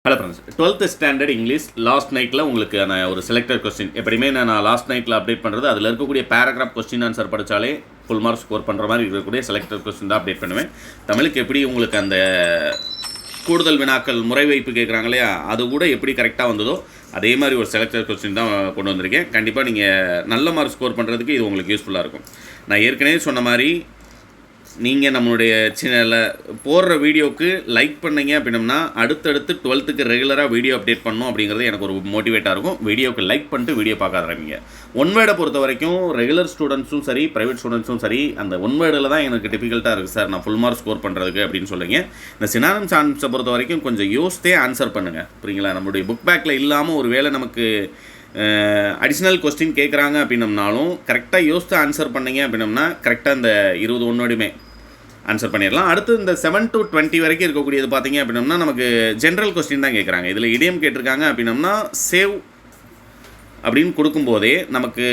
Hello friends, 12th standard English last நைட்டில் உங்களுக்கான ஒரு செலக்டட் கொஸ்டின். எப்படியுமே நான் லாஸ்ட் நைட்டில் அப்டேட் பண்ணுறது அதில் இருக்கக்கூடிய பேராகிராஃப் கொஸ்டின் ஆன்சர் படித்தாலே ஃபுல் மார்க் ஸ்கோர் பண்ணுற மாதிரி இருக்கக்கூடிய செலக்டட் கொஸ்டின் தான் அப்டேட் பண்ணுவேன். தமிழுக்கு எப்படி உங்களுக்கு அந்த கூடுதல் வினாக்கள் முறை வைப்பு கேட்குறாங்க இல்லையா, அது கூட எப்படி கரெக்டாக வந்ததோ அதே மாதிரி ஒரு செலக்டட் கொஸ்டின் தான் கொண்டு வந்திருக்கேன். கண்டிப்பாக நீங்கள் நல்ல மார்க் ஸ்கோர் பண்ணுறதுக்கு இது உங்களுக்கு யூஸ்ஃபுல்லாக இருக்கும். நான் ஏற்கனவே சொன்ன மாதிரி நீங்கள் நம்மளுடைய சேனலில் போடுற வீடியோவுக்கு லைக் பண்ணிங்க அப்படின்னம்னா அடுத்தடுத்து 12th ரெகுலராக வீடியோ அப்டேட் பண்ணணும் அப்படிங்கிறது எனக்கு ஒரு மோட்டிவேட்டாக இருக்கும். வீடியோவுக்கு லைக் பண்ணிட்டு வீடியோ பார்க்க ஆரம்பிங்க. ஒன் வேர்டை பொறுத்த வரைக்கும் ரெகுலர் ஸ்டூடெண்ட்ஸும் சரி, ப்ரைவேட் ஸ்டூடெண்ட்ஸும் சரி, அந்த ஒன் வேர்டில் தான் எனக்கு டிஃபிகல்ட்டாக இருக்குது சார், நான் ஃபுல் மார்க் ஸ்கோர் பண்ணுறதுக்கு அப்படின்னு சொல்லுங்க. இந்த சினானிம்ஸ் ஆன்சரை பொறுத்த வரைக்கும் கொஞ்சம் யோசித்தே ஆன்சர் பண்ணுங்கள், புரியுங்களா? நம்மளுடைய புக் பேக்கில் இல்லாமல் ஒரு வேளை நமக்கு அடிஷ்னல் கொஸ்டின் கேட்குறாங்க அப்படின்னம்னாலும் கரெக்டாக யோசித்து ஆன்சர் பண்ணிங்க அப்படின்னம்னா கரெக்டாக இந்த 20 ஒன்னோடையுமே ஆன்சர் பண்ணிடலாம். அடுத்து இந்த 7 to 20 வரைக்கும் இருக்கக்கூடியது பார்த்தீங்க அப்படின்னம்னா நமக்கு ஜென்ரல் கொஸ்டின் தான் கேட்குறாங்க. இதில் இடியம் கேட்டிருக்காங்க அப்படின்னம்னா சேவ் அப்படின்னு கொடுக்கும்போதே நமக்கு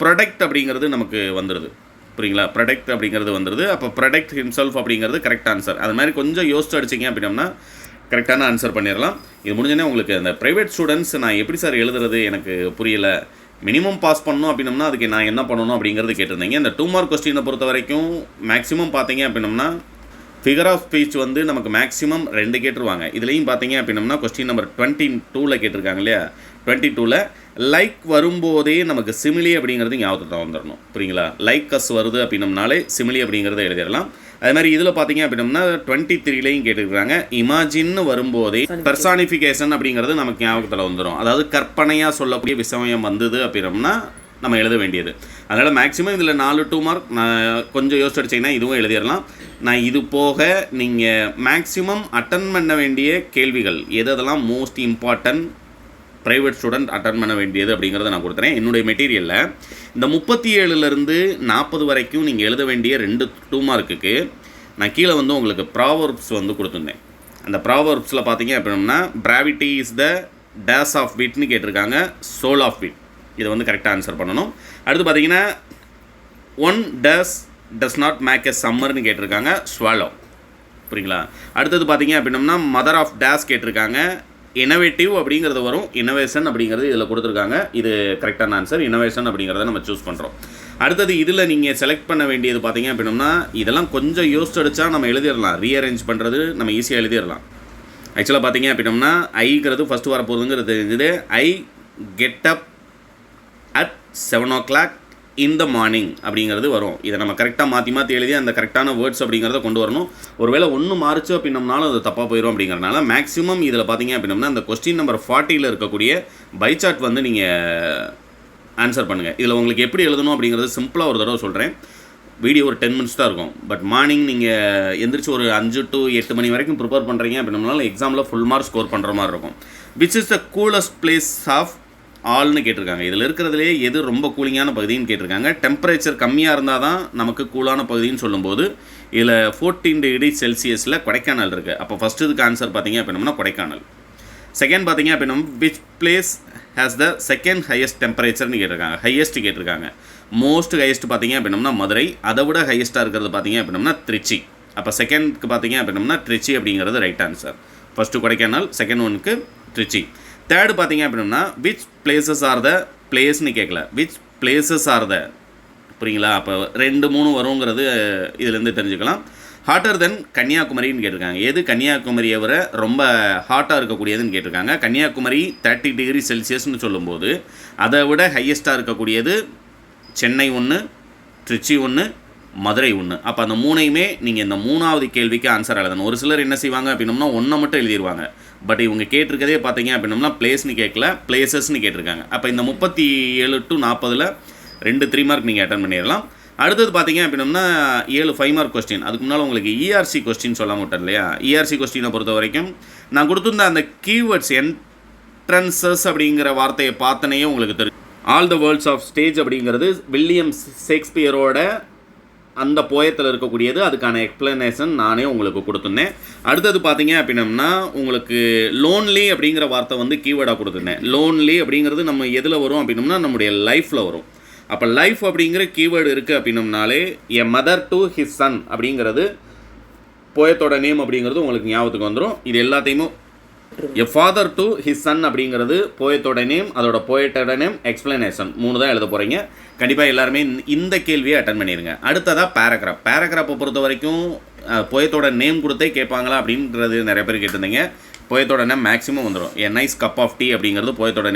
ப்ரொடக்ட் அப்படிங்கிறது நமக்கு வந்துடுது, புரியுங்களா? ப்ரொடக்ட் அப்படிங்கிறது வந்துடுது. அப்போ ப்ரொடக்ட் ஹிம்செல்ஃப் அப்படிங்கிறது கரெக்ட் ஆன்சர். அது மாதிரி கொஞ்சம் யோசிச்சு அடிச்சிங்க அப்படின்னம்னா கரெக்டான ஆன்சர் பண்ணிடலாம். இது முடிஞ்சோடனே உங்களுக்கு அந்த ப்ரைவேட் ஸ்டூடெண்ட்ஸ் நான் எப்படி சார் எழுதுறது எனக்கு புரியலை, மினிமம் பாஸ் பண்ணணும் அப்படின்னம்னா அதுக்கு நான் என்ன பண்ணணும் அப்படிங்கிறது கேட்டிருந்தீங்க. இந்த 2 மார்க் கொஸ்டினை பொறுத்த வரைக்கும் மேக்ஸிமம் பார்த்தீங்க அப்படின்னம்னா ஃபிகர் ஆஃப் ஸ்பீச் வந்து நமக்கு மேக்ஸிமம் 2 கேட்டுருவாங்க. இதுலேயும் பார்த்தீங்க அப்படின்னம்னா கொஸ்டின் நம்பர் 22 கேட்டிருக்காங்க இல்லையா, 22 லைக் வரும்போதே நமக்கு சிமிலி அப்படிங்கிறது ஞாபகத்தை வந்துடணும், புரியுங்களா? லைக் கஸ் வருது அப்படின்னம்னாலே சிமிலி அப்படிங்கிறத எழுதிடலாம். அதே மாதிரி இதில் பார்த்தீங்க அப்படின்னம்னா 23லையும் கேட்டுருக்காங்க. இமேஜின்னு வரும்போதே பெர்சானிஃபிகேஷன் அப்படிங்கிறது நமக்கு ஞாபகத்தில் வந்துடும். அதாவது கற்பனையாக சொல்லக்கூடிய விஷயம் வந்தது அப்படின்னம்னா நம்ம எழுத வேண்டியது. அதனால் மேக்ஸிமம் இதில் 4 2 மார்க் நான் கொஞ்சம் யோசிச்சு அடிச்சிங்கன்னா இதுவும் எழுதிடலாம். நான் இது போக நீங்கள் மேக்ஸிமம் அட்டன் பண்ண வேண்டிய கேள்விகள் எதெல்லாம் most important private student attend பண்ண வேண்டியது அப்படிங்கிறத நான் கொடுத்துறேன். என்னுடைய மெட்டீரியலில் இந்த 37லேருந்து 40 வரைக்கும் நீங்கள் எழுத வேண்டிய 2 மார்க்குக்கு நான் கீழே வந்து உங்களுக்கு ப்ராவர்ப்ஸ் வந்து கொடுத்துருந்தேன். அந்த ப்ராவர்ப்ஸில் பார்த்தீங்க அப்படின்னா பிராவிட்டி இஸ் த டேஸ் ஆஃப் விட்னு கேட்டிருக்காங்க, சோல் ஆஃப் விட். இதை வந்து கரெக்டாக ஆன்சர் பண்ணணும். அடுத்து பார்த்தீங்கன்னா one does not make a சம்மர்னு கேட்டிருக்காங்க, ஸ்வாலோ, புரியுங்களா? அடுத்தது பார்த்தீங்க அப்படின்னம்னா மதர் ஆஃப் டேஸ் கேட்டிருக்காங்க, இனோவேட்டிவ் அப்படிங்கிறது வரும், இனோவேஷன் அப்படிங்கிறது இதில் கொடுத்துருக்காங்க. இது கரெக்டான ஆன்சர், இனோவேஷன் அப்படிங்கிறத நம்ம சூஸ் பண்ணுறோம். அடுத்தது இதில் நீங்கள் செலக்ட் பண்ண வேண்டியது பார்த்தீங்க அப்படின்னம்னா இதெல்லாம் கொஞ்சம் யோசிச்சு அடித்தா நம்ம எழுதிடலாம். ரீஅரேஞ்ச் பண்ணுறது நம்ம ஈஸியாக எழுதிடலாம். ஆக்சுவலாக பார்த்தீங்க அப்படின்னம்னா ஐங்கிறது ஃபஸ்ட்டு வரப்போகுதுங்கிறது தெரிஞ்சுது. I get up at 7 o'clock in the morning அப்படிங்கிறது வரும். இதை நம்ம கரெக்டாக மாற்றி எழுதி அந்த கரெக்டான வேர்ட்ஸ் அப்படிங்கிறத கொண்டு வரணும். ஒருவேளை ஒன்று மாறிச்சு அப்படின்னம்னாலும் அது தப்பாக போயிடும். அப்படிங்கிறனால மேக்ஸிமம் இதில் பார்த்தீங்க அப்படின்னம்னா இந்த கொஸ்டின் நம்பர் 40ல் இருக்கக்கூடிய பை சார்ட் வந்து நீங்கள் ஆன்சர் பண்ணுங்கள். இதில் உங்களுக்கு எப்படி எழுதணும் அப்படிங்கிறது சிம்பிளாக ஒரு தடவை சொல்கிறேன். வீடியோ ஒரு 10 minutes தான் இருக்கும். பட் மார்னிங் நீங்கள் எந்திரிச்சு ஒரு 5 to 8 மணி வரைக்கும் ப்ரிப்பேர் பண்ணுறீங்க அப்படின்னம்னால எக்ஸாமில் ஃபுல் மார்க் ஸ்கோர் பண்ணுற மாதிரி இருக்கும். Which is the coolest place of ஆல்னு கேட்டிருக்காங்க. இதில் இருக்கிறதுலே எது ரொம்ப கூலிங்கான பகுதின்னு கேட்டிருக்காங்க. டெம்பரேச்சர் கம்மியாக இருந்தால் தான் நமக்கு கூலான பகுதின்னு சொல்லும்போது இதில் 14 degree Celsius கொடைக்கானல் இருக்குது. அப்போ ஃபஸ்ட்டு இதுக்கு ஆன்சர் பார்த்தீங்க அப்படின்னம்னா கொடைக்கானல். செகண்ட் பார்த்தீங்க அப்படின்னா which place has the second highest டெம்பரேச்சர்னு கேட்டிருக்காங்க. ஹையஸ்ட் கேட்டிருக்காங்க. மோஸ்ட் ஹையஸ்ட் பார்த்தீங்க அப்படின்னம்னா மதுரை. அதை விட ஹையஸ்ட்டாக இருக்கிறது பார்த்தீங்க அப்படின்னம்னா திருச்சி. அப்போ செகண்ட்க்கு பார்த்தீங்க அப்படின்னம்னா திருச்சி அப்படிங்கிறது right answer. First Kodaikanal, second ஒனுக்கு திருச்சி. தேர்டு பார்த்தீங்க அப்படின்னா விச் பிளேசஸ் ஆர் த பிளேஸ்னு கேட்கல, விச் பிளேசஸ் ஆர் த, புரியுங்களா? அப்போ 2 3 வருங்கிறது இதுலேருந்து தெரிஞ்சுக்கலாம். ஹாட்டர் தென் கன்னியாகுமரின்னு கேட்டிருக்காங்க. எது கன்னியாகுமரியை விட ரொம்ப ஹாட்டாக இருக்கக்கூடியதுன்னு கேட்டிருக்காங்க. கன்னியாகுமரி 30 degree Celsius சொல்லும்போது அதை விட ஹையஸ்ட்டாக இருக்கக்கூடியது சென்னை 1, திருச்சி 1, மதுரை 1. அப்போ அந்த 3ஐயுமே நீங்கள் இந்த 3வது கேள்விக்கு ஆன்சர் எழுதணும். ஒரு சிலர் என்ன செய்வாங்க அப்படின்னம்னா 1 மட்டும் எழுதிடுவாங்க. பட் இவங்க கேட்டிருக்கதே பார்த்தீங்க அப்படின்னம்னா பிளேஸ்னு கேட்கல, பிளேசஸ்ன்னு கேட்டிருக்காங்க. அப்போ இந்த 37 to 40ல் 2 3 மார்க் நீங்கள் அட்டன் பண்ணிடலாம். அடுத்தது பார்த்தீங்க அப்படின்னம்னா 7 5 மார்க் கொஸ்டின். அதுக்கு முன்னால் உங்களுக்கு இஆர்சி கொஸ்டின் சொல்ல மாட்டேன் இல்லையா? இஆர்சி கொஸ்டினை பொறுத்த வரைக்கும் நான் கொடுத்துருந்த அந்த கீவேர்ட்ஸ் என்ட்ரன்சஸ் அப்படிங்கிற வார்த்தையை பார்த்தனையே உங்களுக்கு தெரியும். All the world's of stage அப்படிங்கிறது வில்லியம் ஷேக்ஸ்பியரோட அந்த போயத்தில் இருக்கக்கூடியது. அதுக்கான எக்ஸ்ப்ளனேஷன் நானே உங்களுக்கு கொடுத்துருந்தேன். அடுத்தது பார்த்தீங்க அப்படின்னம்னா உங்களுக்கு லோன்லி அப்படிங்கிற வார்த்தை வந்து கீவேர்டாக கொடுத்துருந்தேன். லோன்லி அப்படிங்கிறது நம்ம எதில் வரும் அப்படின்னம்னா நம்முடைய லைஃப்பில் வரும். அப்போ லைஃப் அப்படிங்கிற கீவேர்டு இருக்குது அப்படின்னம்னாலே a mother to his son அப்படிங்கிறது போயத்தோட நேம் அப்படிங்கிறது உங்களுக்கு ஞாபகத்துக்கு வந்துடும். இது எல்லாத்தையுமே a father to his son அப்படிங்கிறது போயத்தோட நேம், அதோட போயட்டோட நேம், எக்ஸ்பிளனேஷன் 3 தான் எழுத போகிறீங்க. கண்டிப்பாக எல்லாருமே இந்த கேள்வியை அட்டன் பண்ணிடுங்க. அடுத்ததாக பேராகிராஃப். பேராகிராஃபை பொறுத்த வரைக்கும் போயத்தோட நேம் கொடுத்தே கேட்பாங்களா அப்படின்றது நிறைய பேர் கேட்டிருந்தீங்க. போயத்தோட நேம் மேக்ஸிமம் வந்துடும். A nice cup of tea அப்படிங்கிறது போயத்தோட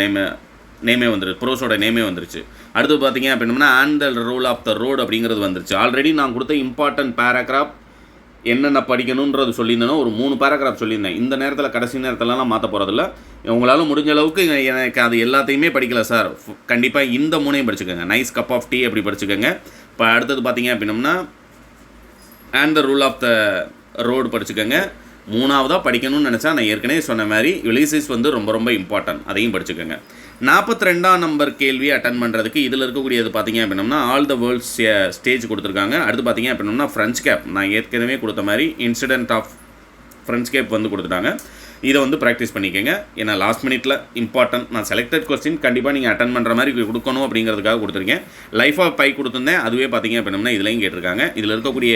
நேமே வந்துருச்சு, ப்ரோஸோட நேமே வந்துருச்சு. அடுத்து பார்த்தீங்க அப்படின்னா and the rule of the road அப்படிங்கிறது வந்துருச்சு. ஆல்ரெடி நான் கொடுத்த இம்பார்ட்டன்ட் பேராகிராஃப் என்னென்ன படிக்கணுன்றது சொல்லியிருந்தேனோ ஒரு 3 பேராகிராஃப் சொல்லியிருந்தேன். இந்த நேரத்தில் கடைசி நேரத்திலலாம் மாற்ற போகிறதில்ல. உங்களால் முடிஞ்ச அளவுக்கு எனக்கு அது எல்லாத்தையுமே படிக்கல சார், கண்டிப்பாக இந்த 3ஐயும் படிச்சுக்கோங்க. நைஸ் கப் ஆஃப் டீ அப்படி படிச்சுக்கோங்க. இப்போ அடுத்தது பார்த்தீங்க அப்படின்னம்னா and the rule of the road படிச்சுக்கோங்க. 3ஆவதாக படிக்கணும்னு நினச்சா நான் ஏற்கனவே சொன்ன மாதிரி யுலிசிஸ் வந்து ரொம்ப ரொம்ப இம்பார்ட்டன்ட், அதையும் படிச்சுக்கோங்க. 42ஆம் நம்பர் கேள்வி அட்டன் பண்ணுறதுக்கு இதில் இருக்கக்கூடியது பார்த்தீங்க அப்படின்னா ஆல் த வேர்ல்ட்ஸ் ஸ்டேஜ் கொடுத்துருக்காங்க. அடுத்து பார்த்தீங்க அப்படின்னா ஃப்ரெஞ்ச் கேப், நான் ஏற்கனவே கொடுத்த மாதிரி இன்சிடென்ட் ஆஃப் ஃப்ரெஞ்ச் கேப் வந்து கொடுத்துட்டாங்க. இதை வந்து ப்ராக்டிஸ் பண்ணிக்கோங்க. ஏன்னா லாஸ்ட் மினிட்ல இம்பார்ட்டன்ட், நான் செலக்டட் கொஸ்டின் கண்டிப்பாக நீங்கள் அட்டன் பண்ணுற மாதிரி கொடுக்கணும் அப்படிங்கிறதுக்காக கொடுத்துருக்கேன். லைஃப் ஆஃப் பை கொடுத்துருந்தேன், அதுவே பார்த்தீங்க அப்படின்னா இதுலையும் கேட்டிருக்காங்க. இதில் இருக்கக்கூடிய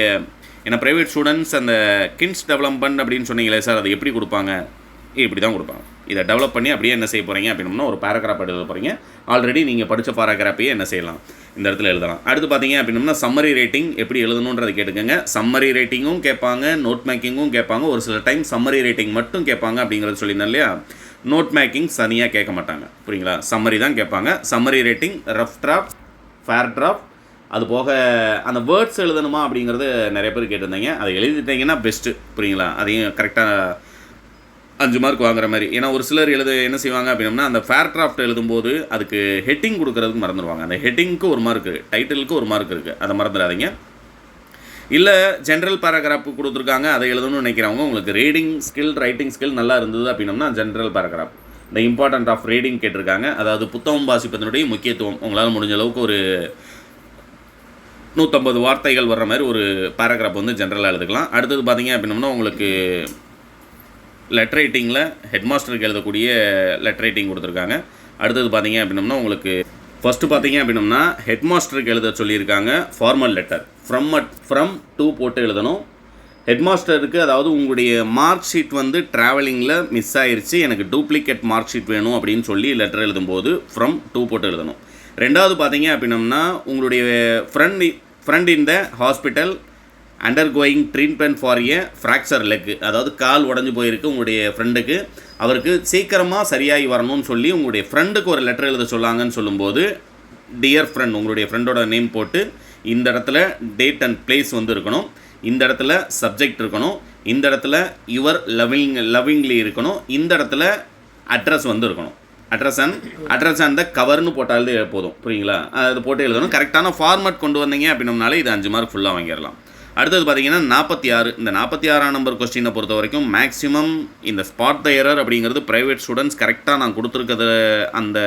ஏன்னா ப்ரைவேட் ஸ்டூடெண்ட்ஸ் அந்த கின்ஸ் டெவலப்மெண்ட் அப்படின்னு சொன்னீங்களே சார், அதை எப்படி கொடுப்பாங்க? இப்படி தான் கொடுப்பாங்க. இதை டெவலப் பண்ணி அப்படியே என்ன செய்ய போகிறீங்க அப்படின்னா ஒரு பேராகிராஃப் எழுத போகிறீங்க. ஆல்ரெடி நீங்கள் படித்த பேராகிராஃபையே என்ன செய்யலாம், இந்த இடத்துல எழுதலாம். அடுத்து பார்த்தீங்க அப்படின்னா சம்மரி ரேட்டிங் எப்படி எழுதணுன்றதை கேட்டுக்கோங்க. சம்மரி ரேட்டிங்கும் கேட்பாங்க, நோட் மேக்கிங்கும் கேட்பாங்க. ஒரு சில டைம் சம்மரி ரேட்டிங் மட்டும் கேட்பாங்க அப்படிங்கிறது சொல்லியிருந்தேன் இல்லையா. நோட் மேக்கிங் தனியாக கேட்க மாட்டாங்க, புரியுங்களா? சம்மரி தான் கேட்பாங்க. Summary rating, rough draft, fair draft, அது போக அந்த வேர்ட்ஸ் எழுதணுமா அப்படிங்கிறது நிறைய பேர் கேட்டிருந்தீங்க. அதை எழுதிட்டீங்கன்னா பெஸ்ட்டு, புரியுங்களா? அதையும் கரெக்டாக 5 மார்க் வாங்குற மாதிரி. ஏன்னா ஒரு சிலர் என்ன செய்வாங்க அப்படின்னா அந்த ஃபேர் டிராஃப்ட் எழுதும்போது அதுக்கு ஹெட்டிங் கொடுக்குறதுக்கு மறந்துடுவாங்க. அந்த ஹெட்டிங்க்கு 1 மார்க் இருக்குது, டைட்டிலுக்கு 1 மார்க் இருக்குது, அதை மறந்துடாதீங்க. இல்லை ஜென்ரல் பேராகிராஃப் கொடுத்துருக்காங்க, அதை எழுதணும்னு நினைக்கிறவங்க உங்களுக்கு ரீடிங் ஸ்கில், ரைட்டிங் ஸ்கில் நல்லா இருந்தது அப்படின்னம்னா ஜென்ரல் பேராகிராஃப். இந்த இம்பார்ட்டன்ட் ஆஃப் ரீடிங் கேட்டிருக்காங்க. அதாவது புத்தகம் வாசிப்பதனுடைய முக்கியத்துவம். உங்களால் முடிஞ்ச அளவுக்கு ஒரு 150 வார்த்தைகள் வர்ற மாதிரி ஒரு பேராகிராஃப் வந்து ஜென்ரலாக எழுதுக்கலாம். அடுத்தது பார்த்தீங்க அப்படின்னம்னா உங்களுக்கு லெட்டர் ரைட்டிங்கில் ஹெட் மாஸ்டருக்கு எழுதக்கூடிய லெட்டர் ரைட்டிங் கொடுத்துருக்காங்க. அடுத்தது பார்த்தீங்க அப்படின்னம்னா உங்களுக்கு ஃபஸ்ட்டு பார்த்தீங்க அப்படின்னம்னா ஹெட் மாஸ்டருக்கு எழுத சொல்லியிருக்காங்க ஃபார்மல் லெட்டர் ஃப்ரம் டு போட்டு எழுதணும். ஹெட் மாஸ்டருக்கு, அதாவது உங்களுடைய மார்க் ஷீட் வந்து ட்ராவலிங்கில் மிஸ் ஆயிடுச்சு, எனக்கு டூப்ளிகேட் மார்க் ஷீட் வேணும் அப்படின்னு சொல்லி லெட்டர் எழுதும்போது ஃப்ரம் டு போட்டு எழுதணும். ரெண்டாவது பார்த்தீங்க அப்படின்னம்னா உங்களுடைய friend in the hospital undergoing treatment for A fracture leg, அதாவது கால் உடஞ்சி போயிருக்கு உங்களுடைய ஃப்ரெண்டுக்கு, அவருக்கு சீக்கிரமாக சரியாகி வரணும்னு சொல்லி உங்களுடைய ஃப்ரெண்டுக்கு ஒரு லெட்டர் எழுத சொல்லாங்கன்னு சொல்லும்போது டியர் ஃப்ரெண்ட், உங்களுடைய ஃப்ரெண்டோட நேம் போட்டு இந்த இடத்துல டேட் அண்ட் பிளேஸ் வந்து இருக்கணும், இந்த இடத்துல சப்ஜெக்ட் இருக்கணும், இந்த இடத்துல யுவர் லவ்விங்லி இருக்கணும், இந்த இடத்துல அட்ரஸ் வந்து இருக்கணும். அட்ரஸ் அந்த கவர்னு போட்டாலே போதும், புரியுங்களா? அது போட்டு எழுதணும். கரெக்டான ஃபார்மேட் கொண்டு வந்தீங்க அப்படின்னம்னாலே இது 5 மார்க் ஃபுல்லாக வாங்கிடலாம். அடுத்தது பார்த்தீங்கன்னா 46. இந்த 46ஆம் நம்பர் கொஸ்டினை பொறுத்த வரைக்கும் மேக்ஸிமம் இந்த ஸ்பாட் த எரர் அப்படிங்கிறது ப்ரைவேட் ஸ்டூடெண்ட்ஸ் கரெக்டாக நான் கொடுத்துருக்கிறது அந்த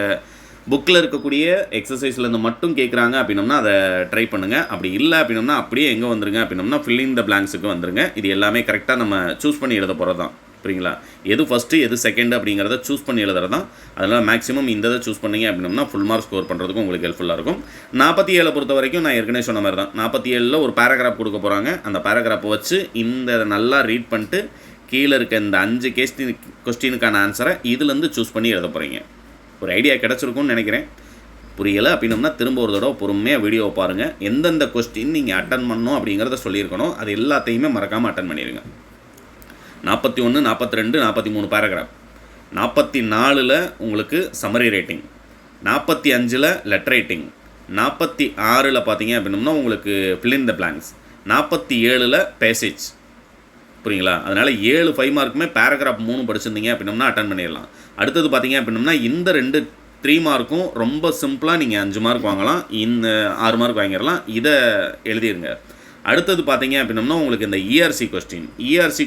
புக்கில் இருக்கக்கூடிய எக்ஸசைஸ்லேருந்து மட்டும் கேட்குறாங்க அப்படின்னம்னா அதை ட்ரை பண்ணுங்கள். அப்படி இல்லை அப்படின்னம்னா அப்படியே எங்கே வந்துருங்க அப்படின்னம்னா ஃபில்லிங் த பிளாங்க்ஸுக்கு வந்துருங்க. இது எல்லாமே கரெக்டாக நம்ம சூஸ் பண்ணி எழுத போகிறது தான், புரியுங்களா? எது ஃபஸ்ட்டு எது செகண்ட் அப்படிங்கிறத சூஸ் பண்ணி எழுதுறது தான். அதனால் மேக்ஸிமம் இந்த இதை சூஸ் பண்ணிங்க அப்படின்னா ஃபுல் மார்க் ஸ்கோர் பண்ணுறதுக்கும் உங்களுக்கு ஹெல்ப்ஃபுல்லாக இருக்கும். 47 பொறுத்த வரைக்கும் நான் ஏற்கனவே சொன்ன மாதிரி தான். 47ல் ஒரு பேராகிராஃப் கொடுக்க போகிறாங்க. அந்த பேராகிராஃபை வச்சு இந்த நல்லா ரீட் பண்ணிட்டு கீழே இருக்க இந்த 5 கொஸ்டினுக்கான ஆன்சரை இதுலேருந்து சூஸ் பண்ணி எழுத போகிறீங்க. ஒரு ஐடியா கிடச்சிருக்கும்னு நினைக்கிறேன். புரியலை அப்படின்னம்னா திரும்ப ஒரு தடவை பொறுமையாக வீடியோவை பாருங்கள். எந்தெந்த கொஸ்டின் நீங்கள் அட்டன் பண்ணணும் அப்படிங்கிறத சொல்லியிருக்கணும், அது எல்லாத்தையுமே மறக்காமல் அட்டன் பண்ணிடுங்க. 41, 42, 43 பேராகிராஃப். 44ல் உங்களுக்கு சம்மரி ரேட்டிங், 45ல் லெட்டர் ரைட்டிங், 46ல் பார்த்தீங்க அப்படின்னம்னா உங்களுக்கு ஃபில் இன் த பிளாங்க்ஸ், 47ல் பேசேஜ், புரியுங்களா? அதனால் 7 5 மார்க்குமே பேராகிராஃப் 3 படிச்சிருந்தீங்க அப்படின்னம்னா அட்டன் பண்ணிடலாம். அடுத்தது பார்த்தீங்க அப்படின்னம்னா இந்த 2 3 மார்க்கும் ரொம்ப சிம்பிளாக நீங்கள் 5 மார்க் வாங்கலாம், இந்த 6 மார்க் வாங்கிடலாம். இதை எழுதிடுங்க. அடுத்தது பார்த்தீங்க அப்படின்னம்னா உங்களுக்கு இந்த இஆர்சி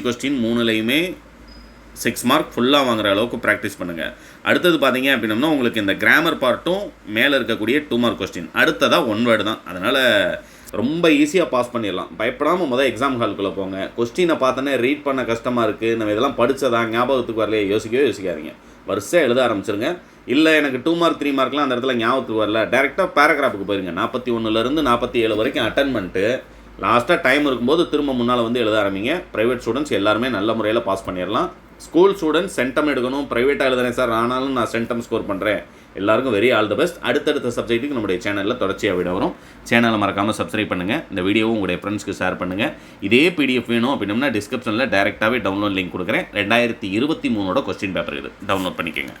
கொஸ்டின் 3லையுமே 6 மார்க் ஃபுல்லாக வாங்குற அளவுக்கு ப்ராக்டிஸ் பண்ணுங்கள். அடுத்தது பார்த்தீங்க அப்படின்னம்னா உங்களுக்கு இந்த கிராமர் பார்ட்டும் மேலே இருக்கக்கூடிய 2 மார்க் கொஸ்டின், அடுத்ததாக 1 வேர்டு தான். அதனால் ரொம்ப ஈஸியாக பாஸ் பண்ணிடலாம். பயப்படாமல் முதல் எக்ஸாம் ஹாலுக்குள்ளே போங்க. கொஸ்டினை பார்த்தோன்னே ரீட் பண்ண கஷ்டமாக இருக்குது, நம்ம இதெல்லாம் படித்ததா ஞாபகத்துக்கு வரலையே, யோசிக்காதீங்க. வரிசையாக எழுத ஆரம்பிச்சிருங்க. இல்லை எனக்கு 2 மார்க் 3 மார்க்லாம் அந்த இடத்துல ஞாபகத்துக்கு வரல, டேரெக்டாக பேராகிராஃபுக்கு போயிருங்க. 41லேருந்து 47 வரைக்கும் அட்டன் பண்ணிட்டு லாஸ்ட்டாக டைம் இருக்கும்போது திரும்ப முன்னால் வந்து எழுத ஆரம்பிங்க. ப்ரைவேட் ஸ்டூடெண்ட்ஸ் எல்லாருமே நல்ல முறையில் பாஸ் பண்ணிடலாம். ஸ்கூல் ஸ்டூடெண்ட்ஸ் சென்டம் எடுக்கணும், ப்ரைவேட்டாக எழுதுறேன் சார், ஆனாலும் நான் சென்டம் ஸ்கோர் பண்ணுறேன். எல்லாருக்கும் வெரி ஆல் த பெஸ்ட். அடுத்தடுத்த சப்ஜெக்ட்டுக்கு நம்முடைய சேனலில் தொடர்ச்சியாக வீடியோ வரும். சேனலை மறக்காமல் சப்ஸ்கிரைப் பண்ணுங்கள். இந்த வீடியோவும் உங்களுடைய ஃப்ரெண்ட்ஸ்க்கு ஷேர் பண்ணுங்கள். இதே பிடிஎஃப் வேணும் அப்படின்னா டிஸ்கிரிப்ஷனில் டேரெக்டாகவே டவுன்லோட் லிங்க் கொடுக்குறேன். 2023 கொஸ்டின் பேப்பர் இது டவுன்லோட் பண்ணிக்கோங்க.